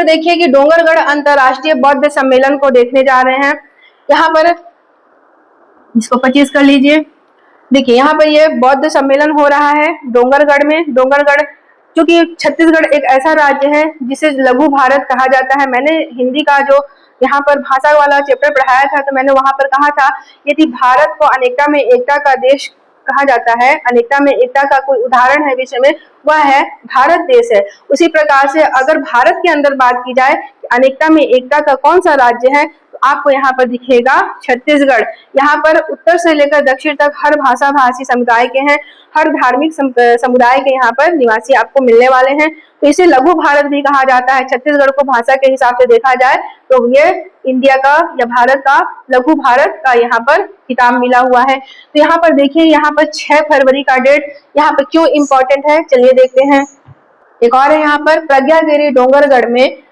देखिए कि डोंगरगढ़ अंतर्राष्ट्रीय बौद्ध सम्मेलन को देखने जा रहे हैं। यहाँ पर इसको 25 कर लीजिए। देखिए यहाँ पर ये बौद्ध सम्मेलन हो रहा है डोंगरगढ़ में। डोंगरगढ़ क्योंकि छत्तीसगढ़ एक ऐसा राज्य है जिसे लघु भारत कहा जाता है। मैंने हिंदी का जो यहाँ पर भाषा वाला चैप्टर पढ़ाया था तो मैंने वहां पर कहा था यदि भारत को अनेकता में एकता का देश कहा जाता है, अनेकता में एकता का कोई उदाहरण है विषय में, वह है भारत देश है। उसी प्रकार से अगर भारत के अंदर बात की जाए अनेकता में एकता का कौन सा राज्य है तो आपको यहाँ पर दिखेगा छत्तीसगढ़। यहाँ पर उत्तर से लेकर दक्षिण तक हर भाषा भाषी समुदाय के हैं, हर धार्मिक समुदाय के यहाँ पर निवासी आपको मिलने वाले हैं, तो इसे लघु भारत भी कहा जाता है। छत्तीसगढ़ को भाषा के हिसाब से देखा जाए तो ये इंडिया का या भारत का लघु भारत का यहाँ पर खिताब मिला हुआ है। तो यहाँ पर देखिए यहाँ पर 6 फरवरी का डेट यहाँ पर क्यों इम्पोर्टेंट है, चलिए देखते हैं। एक और है यहाँ पर प्रज्ञागिरी डोंगरगढ़ में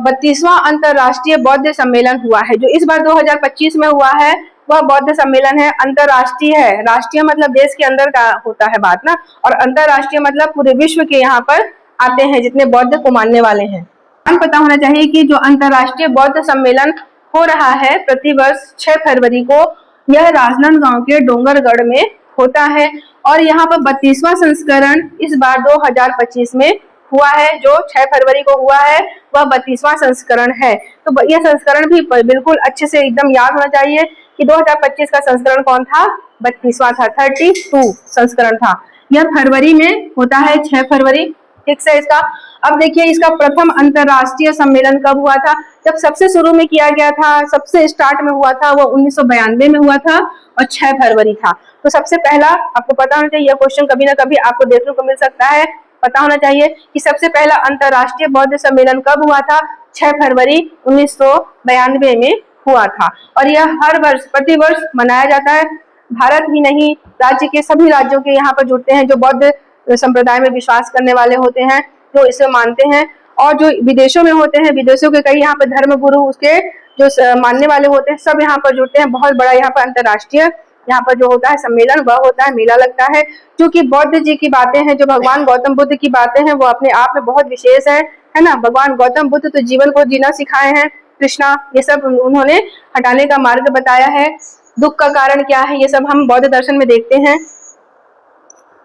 32वां अंतर्राष्ट्रीय बौद्ध सम्मेलन हुआ है। जो इस बार 2025 में हुआ है वह बौद्ध सम्मेलन है, अंतर्राष्ट्रीय है। राष्ट्रीय मतलब देश के अंदर का होता है बात ना, और अंतर्राष्ट्रीय मतलब पूरे विश्व के यहाँ पर आते हैं जितने बौद्ध को मानने वाले हैं। पता होना चाहिए कि जो अंतर्राष्ट्रीय बौद्ध सम्मेलन हो रहा है प्रतिवर्ष 6 फरवरी को, यह राजनांदगांव के डोंगरगढ़ में होता है और यहाँ पर 32वां संस्करण इस बार 2025 में हुआ है। जो 6 फरवरी को हुआ है वह 32वां संस्करण है। तो यह संस्करण भी बिल्कुल अच्छे से एकदम याद होना चाहिए कि 2025 का संस्करण कौन था, 32वां था, 32 संस्करण था। यह फरवरी में होता है, 6 फरवरी, ठीक से इसका। अब देखिए इसका प्रथम अंतर्राष्ट्रीय सम्मेलन कब हुआ था, जब सबसे शुरू में किया गया था, सबसे स्टार्ट में हुआ था वो 1992 में हुआ था और 6 फरवरी था। तो सबसे पहला आपको पता होना चाहिए, यह क्वेश्चन कभी ना कभी आपको देखने को मिल सकता है, पता होना चाहिए कि सबसे पहला अंतर्राष्ट्रीय बौद्ध सम्मेलन कब हुआ था, 6 फरवरी 1992 में हुआ था। और यह हर वर्ष प्रतिवर्ष मनाया जाता है। भारत ही नहीं राज्य के सभी राज्यों के यहाँ पर जुड़ते हैं जो बौद्ध संप्रदाय में विश्वास करने वाले होते हैं, जो इसे मानते हैं, और जो विदेशों में होते हैं, विदेशों के कई यहाँ पर धर्म गुरु उसके जो मानने वाले होते हैं सब यहाँ पर जुड़ते हैं। बहुत बड़ा यहाँ पर अंतर्राष्ट्रीय यहाँ पर जो होता है सम्मेलन वह होता है, मेला लगता है, क्योंकि बौद्ध जी की बातें हैं, जो भगवान गौतम बुद्ध की बातें हैं वो अपने आप में बहुत विशेष है ना। भगवान गौतम बुद्ध तो जीवन को जीना सिखाए हैं, कृष्णा ये सब उन्होंने हटाने का मार्ग बताया है, दुख का कारण क्या है ये सब हम बौद्ध दर्शन में देखते हैं।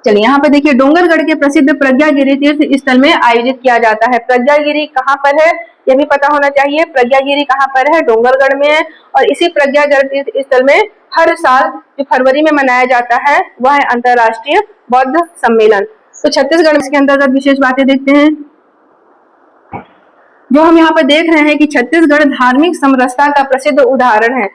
चलिए यहाँ पे देखिए डोंगरगढ़ के प्रसिद्ध प्रज्ञागिरी तीर्थ स्थल में आयोजित किया जाता है। प्रज्ञागिरी कहाँ पर है यह भी पता होना चाहिए। प्रज्ञागिरी कहाँ पर है, डोंगरगढ़ में है, और इसी प्रज्ञागिरी तीर्थ स्थल में हर साल जो फरवरी में मनाया जाता है वह है अंतर्राष्ट्रीय बौद्ध सम्मेलन। तो छत्तीसगढ़ में इसके अंतर्गत विशेष बातें देखते हैं। जो हम यहाँ पर देख रहे हैं कि छत्तीसगढ़ धार्मिक समरसता का प्रसिद्ध उदाहरण है।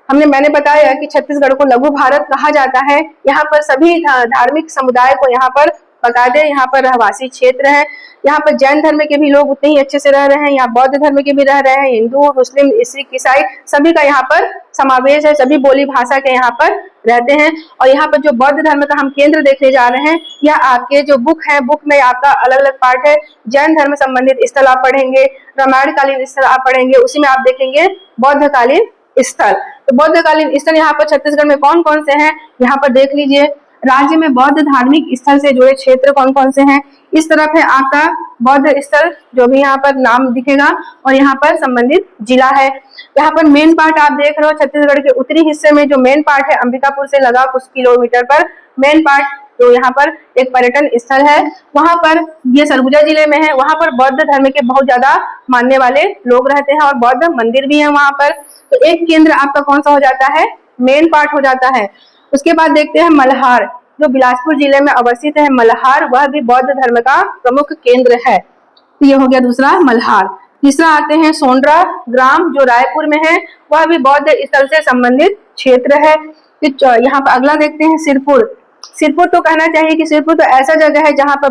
मैंने बताया कि छत्तीसगढ़ को लघु भारत कहा जाता है। यहाँ पर सभी धार्मिक समुदाय को यहाँ पर बाकायदे यहाँ पर रहवासी क्षेत्र है। यहाँ पर जैन धर्म के भी लोग उतने ही अच्छे से रह रहे हैं, यहाँ बौद्ध धर्म के भी रह रहे हैं, हिंदू मुस्लिम सिख ईसाई सभी का यहाँ पर समावेश है, सभी बोली भाषा के यहाँ पर रहते हैं। और यहाँ पर जो बौद्ध धर्म का हम केंद्र देखने जा रहे हैं, यह आपके जो बुक है, बुक में आपका अलग अलग पार्ट है। जैन धर्म संबंधित स्थल आप पढ़ेंगे, रामायण कालीन स्थल आप पढ़ेंगे, उसी में आप देखेंगे बौद्ध कालीन स्थल। तो बौद्ध कालीन स्थल यहाँ पर छत्तीसगढ़ में कौन कौन से हैं यहाँ पर देख लीजिए। राज्य में बौद्ध धार्मिक स्थल से जुड़े क्षेत्र कौन कौन से हैं, इस तरफ है आपका बौद्ध स्थल जो भी यहाँ पर नाम दिखेगा, और यहाँ पर संबंधित जिला है। यहाँ पर मेन पार्ट आप देख रहे हो छत्तीसगढ़ के उत्तरी हिस्से में जो मेन पार्ट है अंबिकापुर से लगा कुछ किलोमीटर पर मेन पार्ट, तो यहाँ पर एक पर्यटन स्थल है, वहां पर ये सरगुजा जिले में है। वहां पर बौद्ध धर्म के बहुत ज्यादा मानने वाले लोग रहते हैं और बौद्ध मंदिर भी है वहां पर। तो एक केंद्र आपका कौन सा हो जाता है, मेन पार्ट हो जाता है। उसके बाद देखते हैं मल्हार, जो बिलासपुर जिले में अवस्थित है मल्हार, वह भी बौद्ध धर्म का प्रमुख केंद्र है। तो ये हो गया दूसरा मल्हार। तीसरा आते हैं सोंड्रा ग्राम जो रायपुर में है, वह भी बौद्ध स्थल से संबंधित क्षेत्र है। यहाँ पर अगला देखते हैं सिरपुर। सिरपुर तो कहना चाहिए कि सिरपुर तो ऐसा जगह है जहाँ पर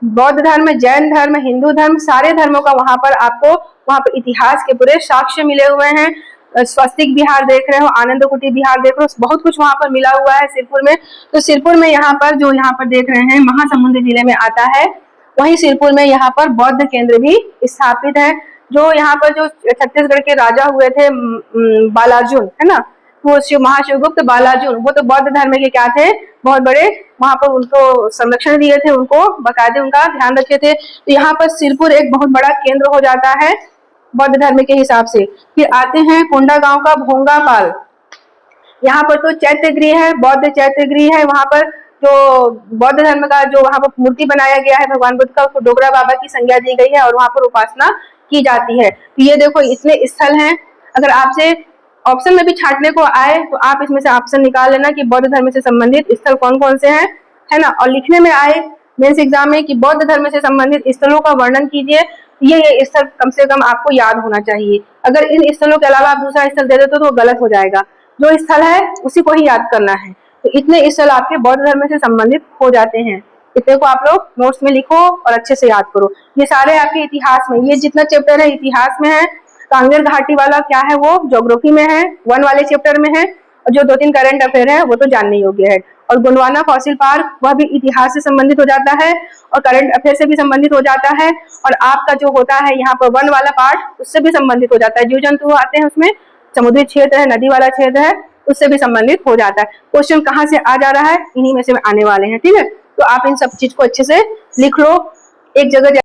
बौद्ध धर्म, जैन धर्म, हिंदू धर्म, सारे धर्मों का वहां पर आपको वहां पर इतिहास के पूरे साक्ष्य मिले हुए हैं। स्वस्तिक विहार देख रहे हो, आनंद कुटी विहार देख रहे हो, बहुत कुछ वहां पर मिला हुआ है सिरपुर में। तो सिरपुर में यहाँ पर जो यहाँ पर देख रहे हैं महासमुंद जिले में आता है, वहीं सिरपुर में यहाँ पर बौद्ध केंद्र भी स्थापित है। जो यहाँ पर जो छत्तीसगढ़ के राजा हुए थे बालार्जुन, है ना, वो शिव महाशिवगुप्त बालाजुन, वो तो बौद्ध धर्म के क्या थे, बहुत बड़े, वहां पर उनको संरक्षण दिए थे, उनको बकायदे उनका ध्यान रखे थे। तो यहाँ पर सिरपुर एक बहुत बड़ा केंद्र हो जाता है बौद्ध धर्म के हिसाब से। फिर आते हैं कोंडागांव का भोंगा पाल, यहाँ पर तो चैत्य गृह है, बौद्ध चैत्य गृह है। वहां पर जो बौद्ध धर्म का जो वहां पर मूर्ति बनाया गया है भगवान बुद्ध का, उसको डोगरा बाबा की संज्ञा दी गई है और वहां पर उपासना की जाती है। तो ये देखो इतने स्थल हैं। अगर आपसे ऑप्शन में भी छांटने को आए तो आप इसमें से ऑप्शन निकाल लेना कि बौद्ध धर्म से संबंधित स्थल कौन कौन से हैं, है ना। और लिखने में आए मेंस एग्जाम में कि बौद्ध धर्म से संबंधित स्थलों का वर्णन कीजिए, ये स्थल कम से कम आपको याद होना चाहिए। अगर इन स्थलों के अलावा आप दूसरा स्थल दे देते तो वो गलत हो जाएगा, जो स्थल है उसी को ही याद करना है। तो इतने स्थल आपके बौद्ध धर्म से संबंधित हो जाते हैं। इतने को आप लोग नोट्स में लिखो और अच्छे से याद करो। ये सारे आपके इतिहास में, ये जितना चैप्टर है इतिहास में है। कांगेर घाटी वाला क्या है, वो ज्योग्राफी में है, 1 वाले चैप्टर में है। और जो 2-3 करंट अफेयर है वो तो जानने योग्य है। और गोंडवाना फॉसिल पार्क, वह भी इतिहास से संबंधित हो जाता है और करंट अफेयर से भी संबंधित हो जाता है। और आपका जो होता है यहाँ पर 1 वाला पार्ट, उससे भी संबंधित हो जाता है। जीव जंतु आते हैं उसमें, समुद्री क्षेत्र है, नदी वाला क्षेत्र है, उससे भी संबंधित हो जाता है। क्वेश्चन कहाँ से आ जा रहा है, इन्हीं में से आने वाले हैं, ठीक है। तो आप इन सब चीज को अच्छे से लिख लो एक जगह।